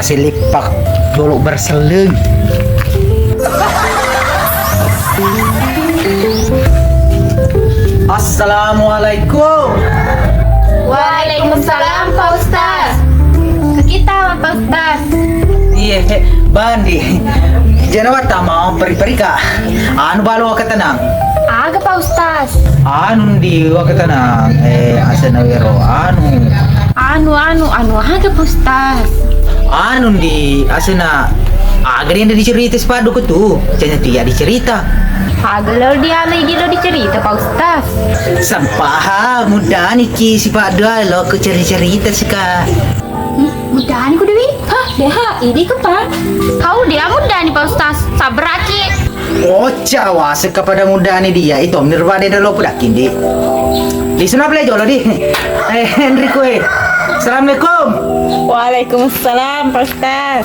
Pak selipak dolok berseleng. Assalamualaikum. Waalaikumsalam Pak Ustaz. Ke kita Pak Ustaz. Iya, Bandi. Jangan wata mau peri-peri kak. Anu balu waka tenang. Aga Pak Ustaz. Anu di waka tenang. Asana wero Anu aga Pak Ustaz. anu di asana agar yang dicerita sepadu ku tuh. Jangan dia dicerita. Aga lo dia lagi lo dicerita Pak Ustaz. Sampah mudah nih ki si Pak Dua lo ke cerita sih kak. Mudah nih ku Dewi. Hah, deha ini ke Pak. Kau dia mudah nih Pak Ustaz. Sabar aki. Oh cawa kepada mudah nih dia itu nirwade dan lo pudakin di. Di sana belajar lo di. Henry kue. Assalamualaikum. Waalaikumsalam Pak Ustaz.